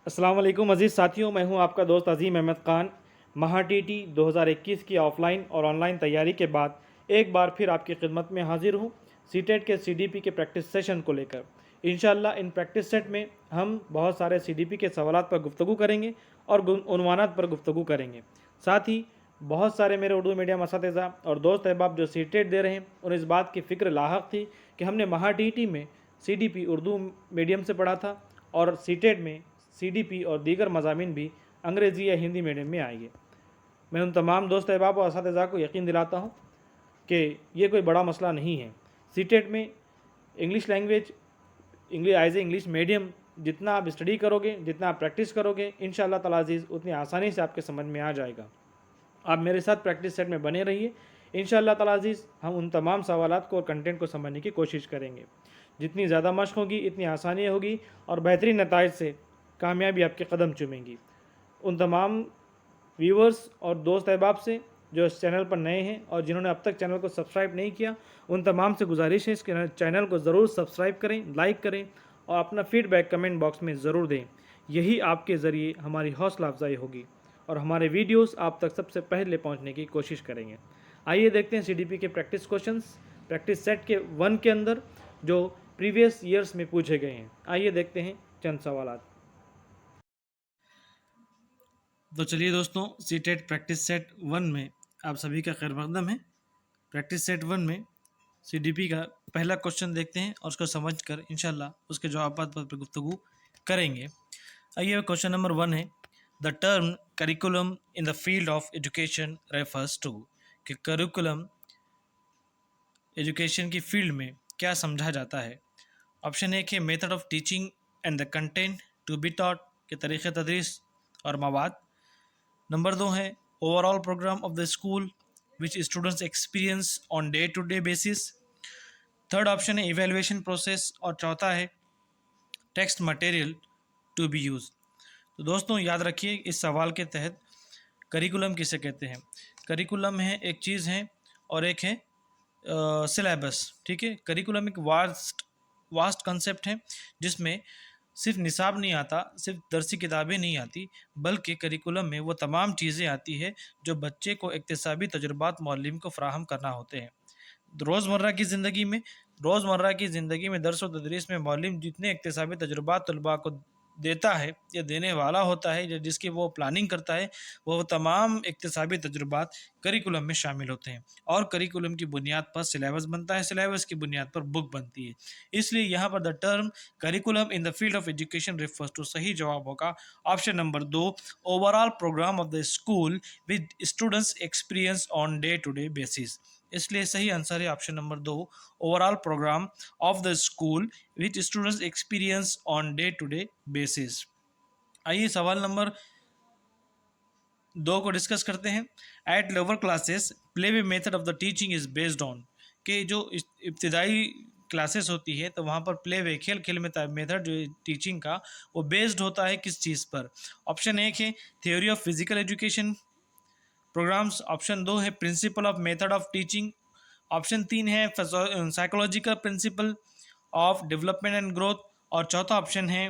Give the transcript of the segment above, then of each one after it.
अस्सलाम वालेकुम अज़ीज़ साथियों, मैं हूं आपका दोस्त अज़ीम अहमद ख़ान। महा टीटी 2021 की ऑफ़लाइन और ऑनलाइन तैयारी के बाद एक बार फिर आपकी खिदमत में हाज़िर हूं सीटेट के सीडीपी के प्रैक्टिस सेशन को लेकर। इंशाअल्लाह इन प्रैक्टिस सेट में हम बहुत सारे सीडीपी के सवालात पर गुफ्तगू करेंगे और उन्वानात पर गुफ्तगू करेंगे। साथ ही बहुत सारे मेरे उर्दू मीडियम असातिज़ा और दोस्त अहबाब जो सीटेट दे रहे हैं और इस बात की फ़िक्र लाहक थी कि हमने महा टीटी में सीडीपी उर्दू मीडियम से पढ़ा था और सीटेट में सीडीपी और दीगर मज़ामीन भी अंग्रेज़ी या हिंदी मीडियम में आएंगे। मैं उन तमाम दोस्त अहबाब और असातिज़ा को यकीन दिलाता हूँ कि ये कोई बड़ा मसला नहीं है। सीटेट में इंग्लिश लैंग्वेज इंग्लिश मीडियम जितना आप स्टडी करोगे, जितना आप प्रैक्टिस करोगे, इंशाअल्लाह ताला अज़ीज़ उतनी आसानी से आपके समझ में आ जाएगा। आप मेरे साथ प्रैक्टिस सेट में बने रहिए। इंशाअल्लाह ताला अज़ीज़ हम उन तमाम सवालात को और कंटेंट को समझने की कोशिश करेंगे। जितनी ज़्यादा मशक़ होगी इतनी आसानी होगी और बेहतरीन नताइज से कामयाबी आपके कदम चूमेंगी। उन तमाम व्यूवर्स और दोस्त अहबाब से जो इस चैनल पर नए हैं और जिन्होंने अब तक चैनल को सब्सक्राइब नहीं किया, उन तमाम से गुजारिश है इस चैनल को ज़रूर सब्सक्राइब करें, लाइक करें और अपना फ़ीडबैक कमेंट बॉक्स में ज़रूर दें। यही आपके ज़रिए हमारी हौसला अफजाई होगी और हमारे वीडियोस आप तक सबसे पहले पहुंचने की कोशिश करेंगे। आइए देखते हैं सीडीपी के प्रैक्टिस क्वेश्चंस प्रैक्टिस सेट के 1 के अंदर जो प्रीवियस ईयर्स में पूछे गए हैं। आइए देखते हैं चंद सवालात। तो चलिए दोस्तों, सीटेट प्रैक्टिस सेट 1 में आप सभी का खैर मकदम है। प्रैक्टिस सेट 1 में सीडीपी का पहला क्वेश्चन देखते हैं और उसको समझकर इंशाल्लाह उसके जवाब पर गुफ्तगू करेंगे। आइए, क्वेश्चन नंबर 1 है, the term curriculum in the field of education refers to, कि करिकुलम एजुकेशन की फील्ड में क्या समझा जाता है। ऑप्शन एक है method of teaching and the content to be taught, के तरीक़े तदरीस और मवाद। नंबर 2 है overall programme of the school which students experience on day to day basis. Third option है इवेल्युएशन प्रोसेस और चौथा है text material to be use. तो दोस्तों याद रखिए, इस सवाल के तहत करिकुलम किसे कहते हैं। करिकुलम है एक चीज़ है और एक है सिलेबस। ठीक है, करिकुलम एक वास्ट कंसेप्ट है जिसमें सिर्फ निसाब नहीं आता, सिर्फ दरसी किताबें नहीं आती, बल्कि करिकुलम में वो तमाम चीज़ें आती है जो बच्चे को इक्तिसाबी तजुर्बात मौलम को फ़राहम करना होते हैं। रोज़मर्रा की ज़िंदगी में दरस व तदरीस में मौलम जितने इक्तिसाबी तजुर्बात तलबा को देता है या देने वाला होता है या जिसकी वो प्लानिंग करता है, वो तमाम इक्तिसाबी तजुर्बात करिकुलम में शामिल होते हैं और करिकुलम की बुनियाद पर सिलेबस बनता है, सिलेबस की बुनियाद पर बुक बनती है। इसलिए यहाँ पर the term curriculum in the field of education refers to, सही जवाब होगा option number 2, overall programme of the school with students experience on day to day basis. इसलिए सही आंसर है option number 2, overall programme of the school which students experience on day to day basis. आइए सवाल नंबर 2 को discuss करते हैं। At lower classes play way method of the teaching is based on, कि जो इब्तदाई क्लासेस होती है तो वहाँ पर प्ले वे खेल खेल में मेथड जो टीचिंग का वो बेस्ड होता है किस चीज़ पर। ऑप्शन एक है theory of physical education programmes, option 2 है principle of method of teaching, option 3 है psychological principle of development and growth और चौथा ऑप्शन है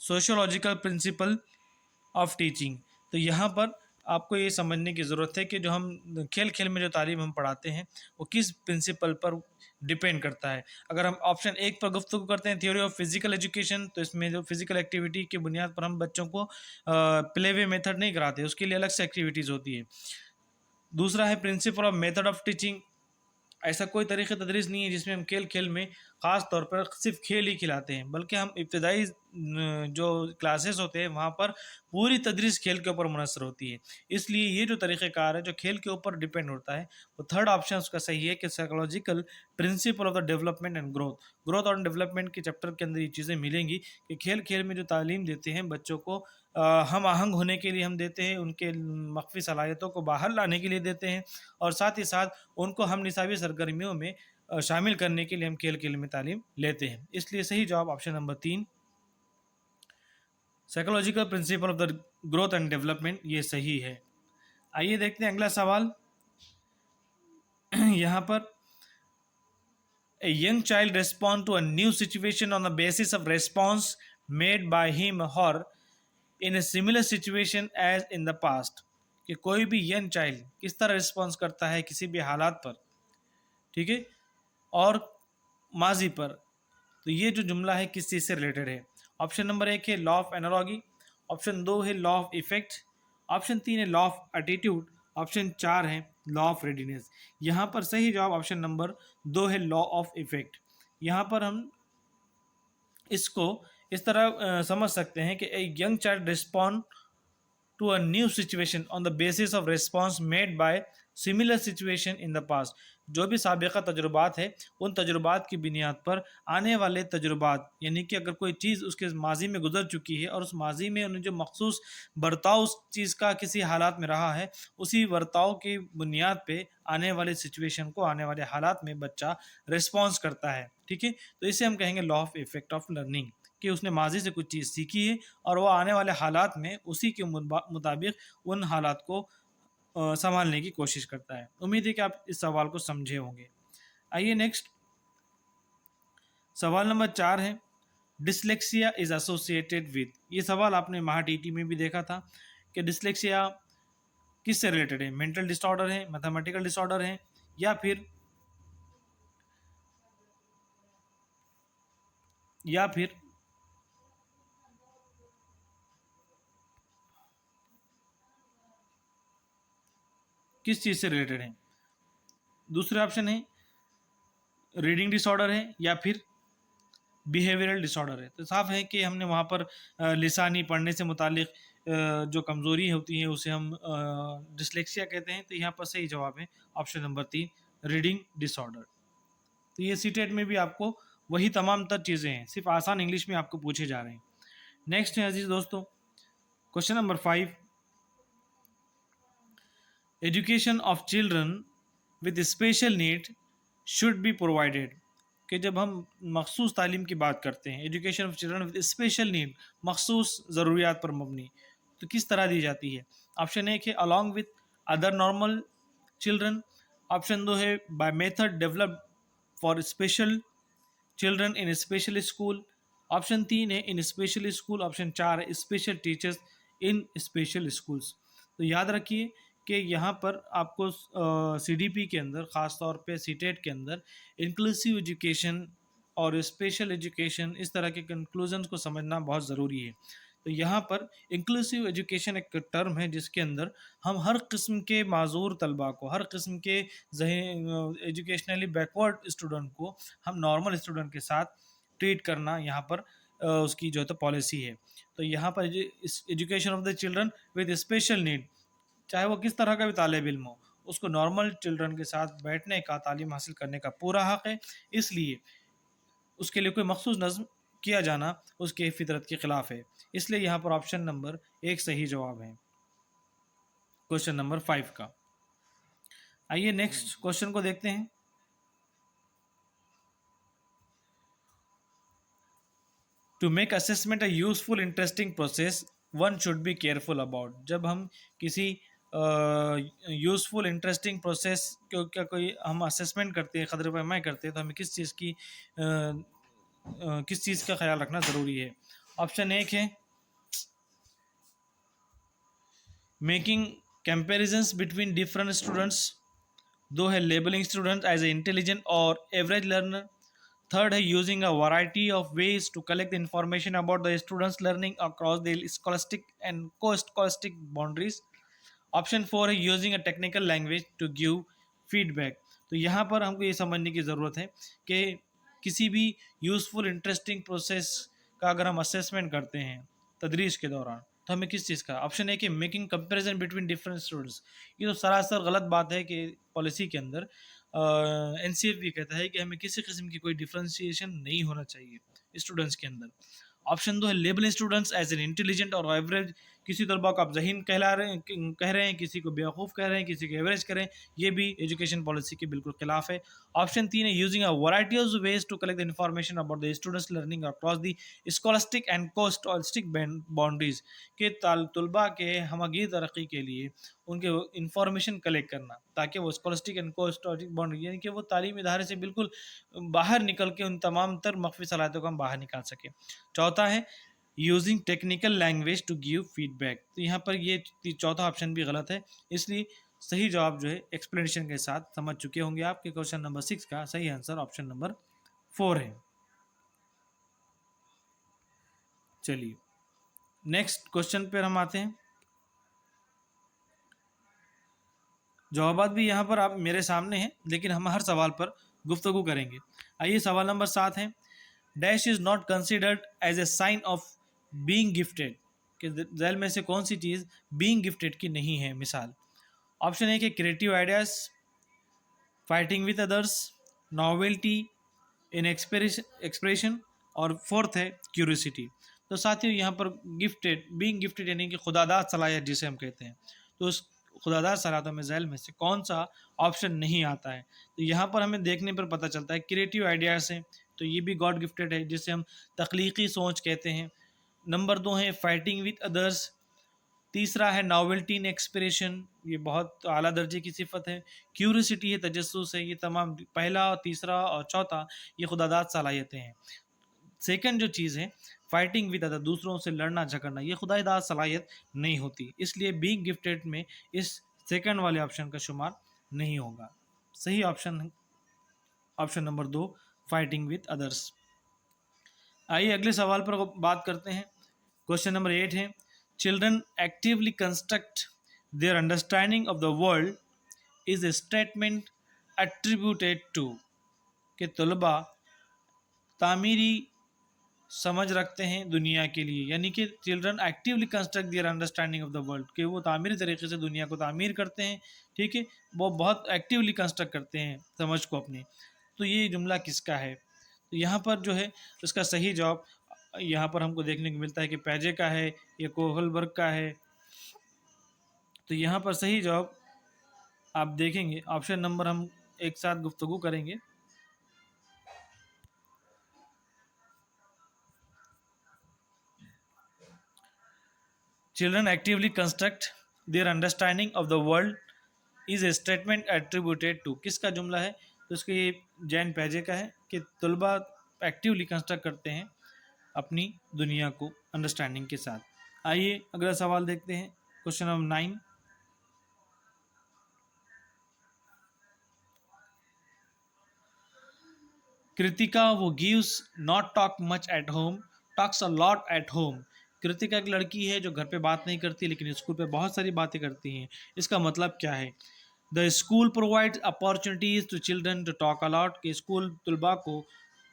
सोशियोलॉजिकल प्रिंसिपल ऑफ टीचिंग। तो यहाँ पर आपको ये समझने की ज़रूरत है कि जो हम खेल खेल में जो तालीम हम पढ़ाते हैं वो किस प्रिंसिपल पर डिपेंड करता है। अगर हम ऑप्शन एक पर गुफ्तगू करते हैं थ्योरी ऑफ फिजिकल एजुकेशन, तो इसमें जो फिजिकल एक्टिविटी की बुनियाद पर हम बच्चों को प्ले वे मेथड नहीं कराते, उसके लिए अलग से एक्टिविटीज़ होती है। दूसरा है principle of method of teaching, ऐसा कोई तरीक़े तदरीस नहीं है जिसमें हम खेल खेल में ख़ास तौर पर सिर्फ खेल ही खिलाते हैं, बल्कि हम इब्तदाई जो क्लासेस होते हैं वहाँ पर पूरी तदरीस खेल के ऊपर मुनसर होती है। इसलिए ये जो तरीक़ेकार है जो खेल के ऊपर डिपेंड होता है, वो थर्ड ऑप्शन उसका सही है कि psychological principle of the development and growth और डेवलपमेंट के चैप्टर के अंदर ये चीज़ें मिलेंगी कि खेल खेल में जो तालीम देते हैं बच्चों को हम आहंग होने के लिए हम देते हैं, उनके मख्फी सलाहियतों को बाहर लाने के लिए देते हैं और साथ ही साथ उनको हम निसाबी सरगर्मियों में शामिल करने के लिए हम खेल खेल में तालीम लेते हैं। इसलिए सही जवाब option number 3, psychological principle of the growth and development, ये सही है। आइए देखते हैं अगला सवाल। यहाँ पर A young child respond to a new situation on the basis of response made by him और in a similar situation as in the past, कि कोई भी यंग चाइल्ड किस तरह रिस्पॉन्स करता है किसी भी हालात पर, ठीक है, और माजी पर। तो ये जो जुमला है किस चीज़ से रिलेटेड है? ऑप्शन नंबर 1 है लॉ ऑफ एनालॉगी, ऑप्शन 2 है लॉ ऑफ इफेक्ट, ऑप्शन 3 है लॉ ऑफ एटीट्यूड, ऑप्शन 4 है लॉ ऑफ रेडीनेस। यहाँ पर सही जवाब ऑप्शन नंबर 2 है लॉ ऑफ इफेक्ट। यहाँ पर हम इसको इस तरह समझ सकते हैं कि a young child respond to a new situation on the basis of response made by similar situation in the past। जो भी साबिक़ा तजुर्बात है उन तजुर्बात की बुनियाद पर आने वाले तजुर्बात, यानी कि अगर कोई चीज़ उसके माजी में गुजर चुकी है और उस माजी में उन्हें जो मखसूस बर्ताव उस चीज़ का किसी हालात में रहा है, उसी बर्ताव की बुनियाद पे आने वाले सिचुएशन को, आने वाले हालात में बच्चा रिस्पॉन्स करता है, ठीक है। तो इसे हम कहेंगे law of effect of learning, कि उसने माजी से कुछ चीज़ सीखी है और वह आने वाले हालात में उसी के मुताबिक उन हालात को संभालने की कोशिश करता है। उम्मीद है कि आप इस सवाल को समझे होंगे। आइए नेक्स्ट सवाल नंबर 4 है, डिसलेक्सिया इज एसोसिएटेड विद। ये सवाल आपने महाटीटी में भी देखा था कि डिसलेक्सिया किससे रिलेटेड है? मेंटल डिसऑर्डर है, मैथमेटिकल डिसऑर्डर है, या फिर किस चीज़ से रिलेटेड है? दूसरे ऑप्शन है रीडिंग डिसऑर्डर है या फिर बिहेवियरल डिसऑर्डर है। तो साफ है कि हमने वहाँ पर लिसानी पढ़ने से मुतालिक जो कमज़ोरी होती है उसे हम डिसलेक्सिया कहते हैं। तो यहाँ पर सही जवाब है ऑप्शन नंबर 3 रीडिंग डिसऑर्डर। तो ये सीटेट में भी आपको वही तमाम तर चीज़ें हैं, सिर्फ आसान इंग्लिश में आपको पूछे जा रहे हैं। नेक्स्ट है अजीज दोस्तों question number 5, education of children with special need should be provided. कि जब हम मखसूस तालीम की बात करते हैं, education of children with special need, मखसूस ज़रूरियात पर मबनी, तो किस तरह दी जाती है? ऑप्शन 1 है along with other normal children, option 2 है by method developed for special children in special school, option 3 है इन स्पेशल स्कूल, ऑप्शन 4 है special teachers in special schools. तो याद रखिए कि यहाँ पर आपको सीडीपी के अंदर, ख़ास तौर पे सीटेट के अंदर इंक्लूसिव एजुकेशन और स्पेशल एजुकेशन, इस तरह के कंक्लूजन्स को समझना बहुत ज़रूरी है। तो यहाँ पर इंक्लूसिव एजुकेशन एक टर्म है जिसके अंदर हम हर किस्म के माजूर तलबा को, हर किस्म के एजुकेशनली बैकवर्ड स्टूडेंट को हम नॉर्मल स्टूडेंट के साथ ट्रीट करना यहाँ पर उसकी जो है तो पॉलिसी है। तो यहाँ पर education of the children with special need, चाहे वो किस तरह का भी तालिब इल्म हो, उसको नॉर्मल चिल्ड्रन के साथ बैठने का, तालीम हासिल करने का पूरा हक़ है। इसलिए उसके लिए कोई मखसूस नज़्म किया जाना उसके फितरत के ख़िलाफ़ है। इसलिए यहाँ पर ऑप्शन नंबर 1 सही जवाब है क्वेश्चन नंबर 5 का। आइए नेक्स्ट क्वेश्चन को देखते हैं। To make assessment a useful interesting process one should be careful about. जब हम किसी यूज़फुल इंटरेस्टिंग प्रोसेस क्या कोई हम असेसमेंट करते हैं, क़दर पैमाई करते हैं, तो हमें किस चीज़ का ख्याल रखना ज़रूरी है? ऑप्शन 1 है making comparisons between different students, 2 है labelling student as a intelligent और एवरेज लर्नर, 3rd है using a variety of ways to collect information about the students learning across the scholastic and co scholastic boundaries, option 4 है using a technical language to give feedback. तो यहाँ पर हमको ये समझने की ज़रूरत है कि किसी भी यूज़फुल इंटरेस्टिंग प्रोसेस का अगर हम असेसमेंट करते हैं तदरीस के दौरान, तो हमें किस चीज़ का? ऑप्शन है कि making comparison between different students. ये तो सरासर गलत बात है कि पॉलिसी के अंदर एनसीएफ भी कहता है कि हमें किसी किस्म की कोई डिफ्रेंशिएशन नहीं होना चाहिए स्टूडेंट्स के अंदर। ऑप्शन 2 है label students as an intelligent और एवरेज। किसी तलबा को आप जहीन कह रहे हैं, किसी को बेवकूफ़ कह रहे हैं, किसी को एवरेज करें, ये भी एजुकेशन पॉलिसी के बिल्कुल खिलाफ है। ऑप्शन 3 है using a variety of ways to collect the information about the students learning across the scholastic and coscholastic boundaries, के तलबा के हमगी तरक्की के लिए उनके इंफॉर्मेशन कलेक्ट करना ताकि वो स्कॉलस्टिक एंड कोस्टॉलिस्टिक बाउंड्री, यानी कि वो तालीमी इदारे से बिल्कुल बाहर निकल के उन तमाम तर मख्फी सलाहियतों को हम बाहर निकाल सकें। चौथा है using technical language to give feedback. तो यहाँ पर ये चौथा ऑप्शन भी गलत है, इसलिए सही जवाब जो है एक्सप्लेनेशन के साथ समझ चुके होंगे आप कि क्वेश्चन नंबर 6 का सही आंसर ऑप्शन नंबर 4 है। चलिए नेक्स्ट क्वेश्चन पर हम आते हैं। जवाबात भी यहाँ पर आप मेरे सामने हैं, लेकिन हम हर सवाल पर गुफ्तगू करेंगे। आइए सवाल नंबर 7 है, dash is not considered as a sign of being gifted. कि जेल में से कौन सी चीज़ बीइंग गिफ्टेड की नहीं है? मिसाल ऑप्शन ए कि creative ideas, fighting with others, novelty in expression, और फोर्थ है क्यूरियोसिटी। तो साथियों यहाँ पर गिफ्टेड, बीइंग गिफ्टेड यानी कि खुदादाद सलाहियत जिसे हम कहते हैं, तो उस खुदादाद सलाहियतों में झैल में से कौन सा ऑप्शन नहीं आता है? तो यहाँ पर हमें देखने पर पता चलता है क्रिएटिव आइडियाज़ हैं, तो ये भी गॉड गिफ्टेड है जिसे हम तख्लीकी सोच कहते हैं। नंबर 2 है फाइटिंग विद अदर्स, तीसरा है नॉवेल्टी इन एक्सप्रेशन, ये बहुत आला दर्जे की सिफत है। क्यूरियोसिटी है, तजस्सुस है। ये तमाम पहला, तीसरा और चौथा ये खुदादाद सलाहियतें हैं। सेकंड जो चीज़ है फाइटिंग विद अदर, दूसरों से लड़ना झगड़ना, ये खुदादाद सलाहियत नहीं होती, इसलिए बीइंग गिफ्टेड में इस सेकंड वाले ऑप्शन का शुमार नहीं होगा। सही option option number 2 fighting with others. आइए अगले सवाल पर बात करते हैं। क्वेश्चन नंबर 8 है, children actively construct their understanding of the world is a statement attributed to. कि तलबा तामीरी समझ रखते हैं दुनिया के लिए, यानी कि children actively construct their understanding of the world, कि वो तामीरी तरीके से दुनिया को तामीर करते हैं, ठीक है, वो बहुत एक्टिवली कंस्ट्रक्ट करते हैं समझ को अपनी। तो ये जुमला किसका है? तो यहाँ पर जो है उसका सही जवाब यहाँ पर हमको देखने को मिलता है कि पैजे का है या कोहलबर्ग का है। तो यहाँ पर सही जवाब आप देखेंगे ऑप्शन नंबर, हम एक साथ गुफ्तगू करेंगे। Children actively construct their understanding of the world is a statement attributed to। किसका जुमला है? तो उसके ये जैन पैजे का है कि तलबा एक्टिवली कंस्ट्रक्ट करते हैं अपनी दुनिया को अंडरस्टैंडिंग के साथ। आइए अगला सवाल देखते हैं। क्वेश्चन नंबर 9, कृतिका वो gives not talk much at home, talks a lot at home. Kritika एक लड़की है जो घर पे बात नहीं करती लेकिन स्कूल पे बहुत सारी बातें करती हैं। इसका मतलब क्या है? The school provides opportunities to children to talk a lot, के स्कूल तलबा को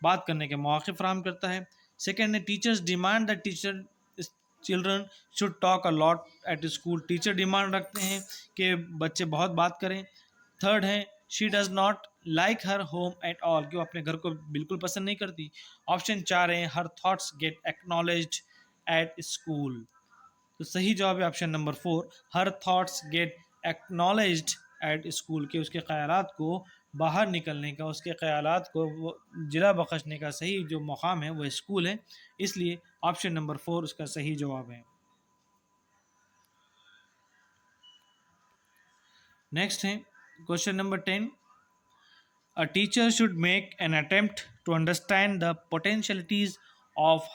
बात करने के मौके फराहम करता है। सेकेंड है teachers demand the teacher children should talk a lot at school, teacher demand रखते हैं कि बच्चे बहुत बात करें। थर्ड है she does not like her home at all, कि वो अपने घर को बिल्कुल पसंद नहीं करती। ऑप्शन 4 है her thoughts get acknowledged at school. तो सही जवाब है option number 4, her thoughts get acknowledged at school, के उसके ख्यालात को बाहर निकलने का, उसके ख्यालात को वो जिला बख्शने का सही जो मकाम है वो स्कूल है, इसलिए ऑप्शन नंबर 4 उसका सही जवाब है। नेक्स्ट है question number 10, a teacher should make an attempt to understand the potentialities of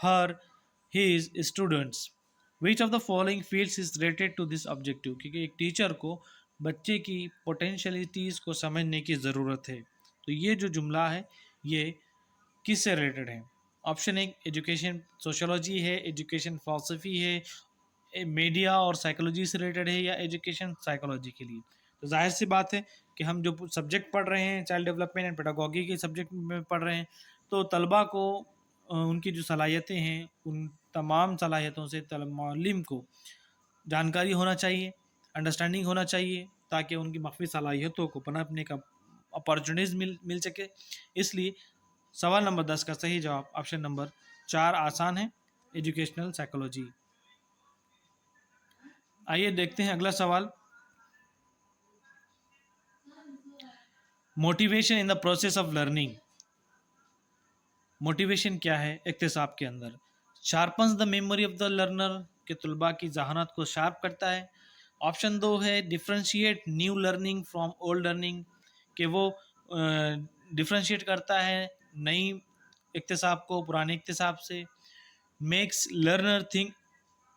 his students. Which of the following fields is related to this objective? क्योंकि एक टीचर को बच्चे की पोटेंशलिटीज़ को समझने की ज़रूरत है। तो ये जो जुमला है ये किससे रिलेटेड है? ऑप्शन एक एजुकेशन सोशोलॉजी है, एजुकेशन फ़िलासफ़ी है, मीडिया और साइकोलॉजी से रिलेटेड है, या एजुकेशन साइकोलॉजी के लिए। तो जाहिर सी बात है कि हम जो सब्जेक्ट पढ़ रहे हैं चाइल्ड डेवलपमेंट एंड पेडागोगी के सब्जेक्ट में पढ़ रहे हैं, तो तलबा को उनकी जो सलाहियतें हैं उन तमाम सलाहियतों से मालिम को जानकारी होना चाहिए, अंडरस्टैंडिंग होना चाहिए, ताकि उनकी मख्फी सलाहियतों को पनपने का अपॉर्चुनिटीज़ मिल सके। इसलिए सवाल नंबर 10 का सही जवाब ऑप्शन नंबर 4 आसान है, एजुकेशनल साइकोलॉजी। आइए देखते हैं अगला सवाल। Motivation in the process of learning. Motivation क्या है इक्तिसाब के अंदर? Sharpens the memory of the learner, के तलबा की जहानत को शार्प करता है। ऑप्शन 2 है differentiate new learning from old learning, कि वो डिफ्रेंशिएट करता है नई इक्तिसाब को पुराने इक्तिसाब से। मेक्स लर्नर थिंक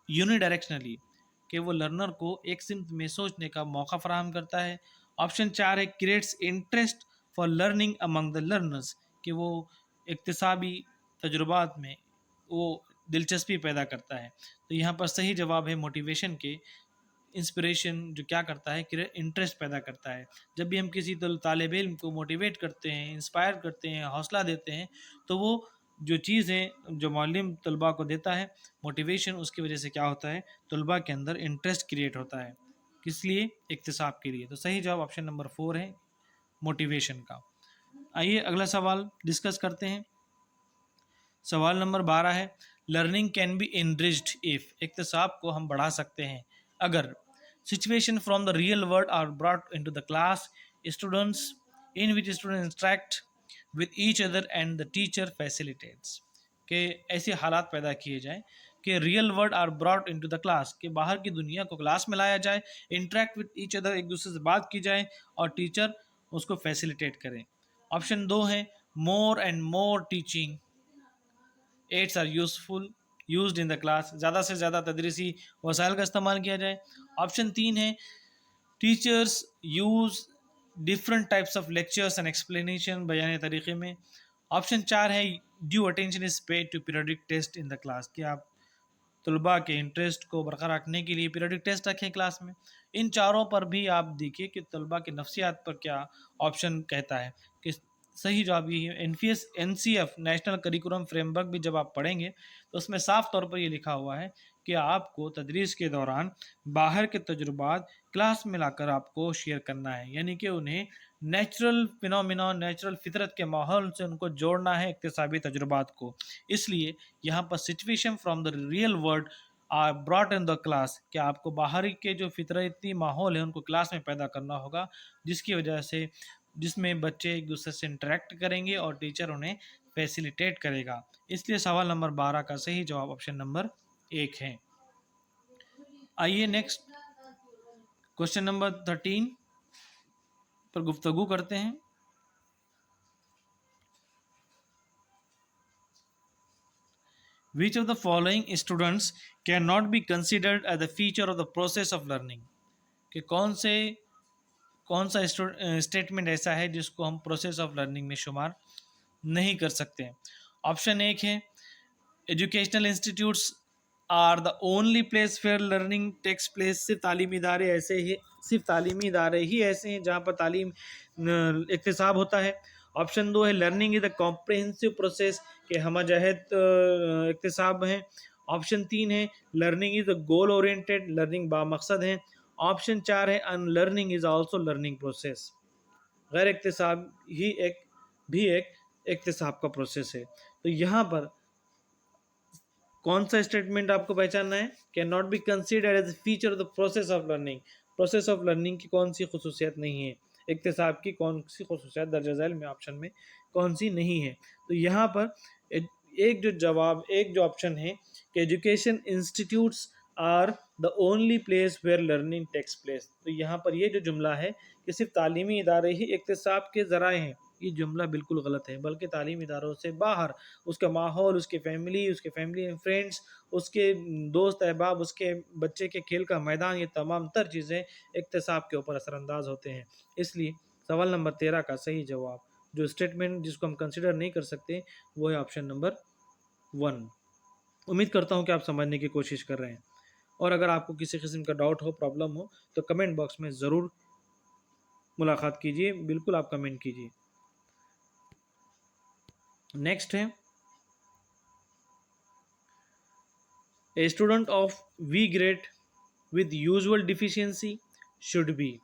यूनिडायरेक्शनली, कि वो लर्नर को एक सिमत में सोचने का मौका फराहम करता है। ऑप्शन 4 है creates interest for learning among the learners, कि वो इक्तिसाबी तजुर्बात में वो दिलचस्पी पैदा करता है। तो यहाँ पर सही जवाब है मोटिवेशन के। इंस्पिरेशन जो क्या करता है, इंटरेस्ट पैदा करता है। जब भी हम किसी तालिब इल्म को मोटिवेट करते हैं, इंस्पायर करते हैं, हौसला देते हैं, तो वो जो चीज़ है जो मौलम तलबा को देता है मोटिवेशन, उसकी वजह से क्या होता है, तलबा के अंदर इंटरेस्ट क्रिएट होता है। किस लिए? इक्तिसाब के लिए। तो सही जवाब ऑप्शन नंबर 4 है, मोटिवेशन का। आइए अगला सवाल डिस्कस करते हैं। सवाल नंबर 12 है, learning can be enriched if, इक्तिसाब को हम बढ़ा सकते हैं अगर situation from the real world are brought into the class, students in which student interact with each other and the teacher facilitates, के ऐसे हालात पैदा किए जाएं कि real world are brought into the class, के बाहर की दुनिया को क्लास में लाया जाए, इंटरेक्ट विद ईच अदर, एक दूसरे से बात की जाए, और टीचर उसको फैसिलिटेट करें। ऑप्शन 2 है more and more teaching aids are useful used in the class, ज़्यादा से ज़्यादा तदरीसी वसाइल का इस्तेमाल किया जाए। ऑप्शन 3 है teachers use different types of lectures and explanation, बयान तरीके में। ऑप्शन 4 है due attention is paid to periodic test in the class, कि आप तलबा के इंटरेस्ट को बरकरार रखने के लिए पीरियडिक टेस्ट रखें क्लास में। इन चारों पर भी आप देखिए कि तलबा की नफ्सियात पर क्या ऑप्शन कहता है। कि सही जवाब यही है। NCF नेशनल करिकुलम फ्रेमवर्क भी जब आप पढ़ेंगे तो उसमें साफ तौर पर ये लिखा हुआ है कि आपको तदरीस के दौरान बाहर के तजुर्बात क्लास में लाकर आपको शेयर करना है, यानी कि उन्हें नेचुरल फिनोमिना, नेचुरल फितरत के माहौल से उनको जोड़ना है इक्तिसाबी तजुर्बात को। इसलिए यहाँ पर situation from the real world are brought in the class, कि आपको बाहरी के जो फितरती माहौल है उनको क्लास में पैदा करना होगा, जिसकी वजह से जिसमें बच्चे एक दूसरे से इंटरेक्ट करेंगे और टीचर उन्हें फैसिलिटेट करेगा। इसलिए सवाल नंबर 12 का सही जवाब ऑप्शन नंबर 1 है। आइए नेक्स्ट क्वेश्चन नंबर 13 पर गुफ्तगू करते हैं। Which of the following students cannot be considered as a feature of the process of learning, कि कौन सा स्टेटमेंट ऐसा है जिसको हम प्रोसेस ऑफ लर्निंग में शुमार नहीं कर सकते। ऑप्शन 1 है educational institutes are the only place where learning takes place, सिर्फ तालीमी इदारे ही ऐसे हैं जहाँ पर तालीम इक्तिसाब होता है। ऑप्शन 2 है learning is the comprehensive process, के हम जहद इक्तिसाब हैं। ऑप्शन 3 है learning is the goal oriented, learning बामकसद है। ऑप्शन 4 है unlearning is also learning process, गैर इक्तिसाब ही एक इक्तिसाब का प्रोसेस है। तो यहाँ पर कौन सा स्टेटमेंट आपको पहचानना है, can not be considered as a feature of the process of learning, process of learning की कौन सी खसूसियत नहीं है, इक्तिसाब की कौन सी खसूसियत दर्ज झैल में ऑप्शन में कौन सी नहीं है। तो यहाँ पर एक जो ऑप्शन है कि education institutes are the only place where learning takes place, तो यहाँ पर ये जो जुमला है कि सिर्फ तालीमी इदारे ही इक्तिसाब के ज़राए हैं, ये जुमला बिल्कुल गलत है। बल्कि तालीमी इदारों से बाहर उसका माहौल, उसके फैमिली एंड फ्रेंड्स, उसके दोस्त अहबाब, उसके बच्चे के खेल का मैदान, ये तमाम तर चीज़ें इक्तिसाब के ऊपर असरअंदाज होते हैं। इसलिए सवाल नंबर 13 का सही जवाब, जो स्टेटमेंट जिसको हम कंसिडर नहीं कर सकते, वो है ऑप्शन नंबर 1। उम्मीद करता हूँ कि आप समझने की कोशिश कर रहे हैं, और अगर आपको किसी किस्म का डाउट हो, प्रॉब्लम हो, तो कमेंट बॉक्स में ज़रूर मुलाकात कीजिए, बिल्कुल आप कमेंट कीजिए। नेक्स्ट है a student of V grade with usual deficiency should be,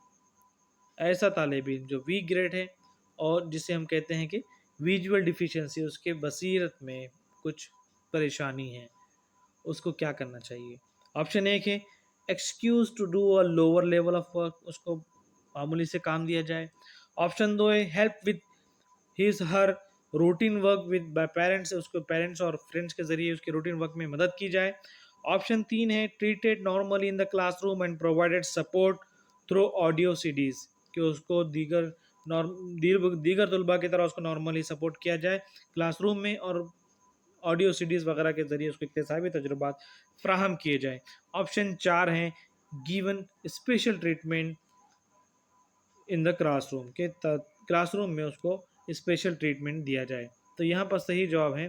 ऐसा तालिब इल्म जो वी ग्रेड है और जिसे हम कहते हैं कि विजुअल डिफिशियंसी, उसके बसीरत में कुछ परेशानी है, उसको क्या करना चाहिए। ऑप्शन 1 है excuse to do a lower level of work, उसको मामूली से काम दिया जाए। ऑप्शन 2 है help with his her routine work with by parents, उसको पेरेंट्स और फ्रेंड्स के जरिए उसके रूटीन वर्क में मदद की जाए। ऑप्शन 3 है treated normally in the classroom and provided support through audio CDs, कि उसको दीगर तलबा की तरह उसको नॉर्मली सपोर्ट किया जाए क्लासरूम में, और ऑडियो सीडीज़ वगैरह के ज़रिए उसको इक्तिसाबी तजुर्बात फ़राहम किए जाएँ। ऑप्शन 4 हैं given special treatment in the classroom के क्लासरूम में उसको स्पेशल ट्रीटमेंट दिया जाए। तो यहाँ पर सही जवाब है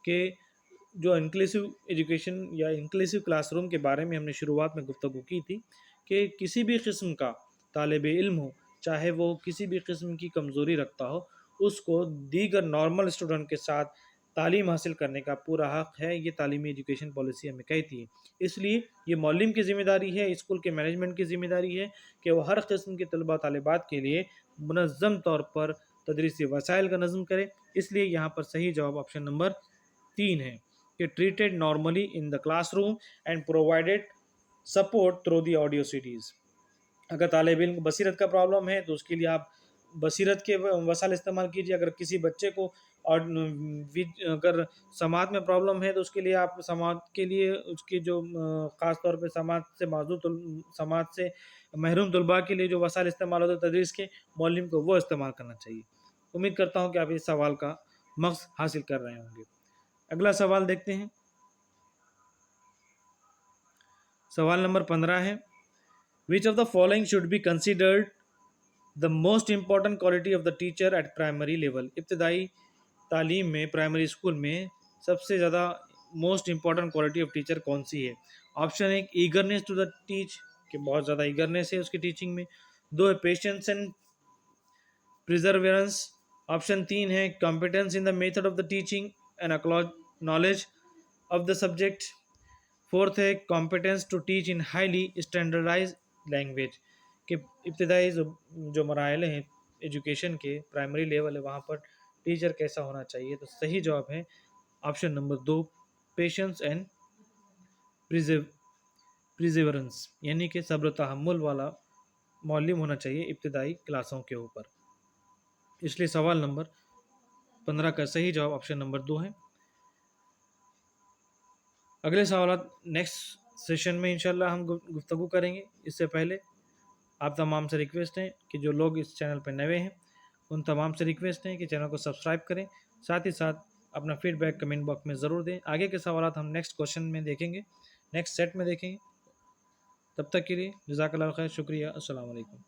कि जो इंक्लूसिव एजुकेशन या इंक्लूसिव क्लासरूम के बारे में हमने शुरुआत में गुफ्तगू की थी कि किसी भी किस्म का तालिब इल्म हो, चाहे वो किसी भी किस्म की कमज़ोरी रखता हो, उसको दीगर नॉर्मल स्टूडेंट के साथ तालीम हासिल करने का पूरा हक़ है। ये तालीमी एजुकेशन पॉलिसी हमें कहती है। इसलिए ये मौलिम की ज़िम्मेदारी है, स्कूल के मैनेजमेंट की ज़िम्मेदारी है कि वो हर किस्म के तलबा तालिबात के लिए मुनज़्ज़म तौर पर तदरीसी वसाइल का नज़म करे। इसलिए यहाँ पर सही जवाब ऑप्शन नंबर 3 है कि treated normally in the classroom and provided support through the audio CDs. अगर तालिब इल्म को बसीरत का प्रॉब्लम है तो उसके लिए आप बसीरत के वसाइल इस्तेमाल कीजिए। अगर किसी बच्चे को और अगर समात में प्रॉब्लम है तो उसके लिए आप समात के लिए उसकी जो ख़ास तौर पे समात से समात से महरूम तलबा के लिए जो वसाइल इस्तेमाल होते हैं तदरीस के, मौलम को वो इस्तेमाल करना चाहिए। उम्मीद करता हूँ कि आप इस सवाल का मक़्सद हासिल कर रहे होंगे। अगला सवाल देखते हैं। सवाल नंबर 15 है, which of the following should be considered the most important quality of the teacher at primary level. इब्तदाई तालीम में, प्राइमरी स्कूल में सबसे ज़्यादा most important quality of teacher कौन सी है? Option 1 eagerness to the teach, कि बहुत ज़्यादा ईगरनेस है उसकी टीचिंग में। 2 है पेशेंस एंड प्रिजर्वेरेंस। ऑप्शन 3 है competence in the method of the teaching and knowledge of the subject. 4th है competence to teach in highly standardise language, कि इब्तदाई जो मराहल हैं एजुकेशन के, प्राइमरी लेवल है, वहाँ पर टीचर कैसा होना चाहिए। तो सही जवाब है ऑप्शन नंबर 2 पेशेंस एंड प्रिजर्वेरेंस, यानी कि सब्र तहम्मुल वाला मौलिम होना चाहिए इब्तदाई क्लासों के ऊपर। इसलिए सवाल नंबर 15 का सही जवाब ऑप्शन नंबर 2 है। अगले सवाल नेक्स्ट सेशन में इंशाल्लाह हम गुफ्तगू करेंगे। इससे पहले आप तमाम से रिक्वेस्ट है कि जो लोग इस चैनल पर नए हैं उन तमाम से रिक्वेस्ट है कि चैनल को सब्सक्राइब करें, साथ ही साथ अपना फीडबैक कमेंट बॉक्स में ज़रूर दें। आगे के सवाल हम नेक्स्ट क्वेश्चन में देखेंगे, नेक्स्ट सेट में देखेंगे। तब तक के लिए जज़ाकल्लाह खैर, शुक्रिया, अस्सलाम वालेकुम।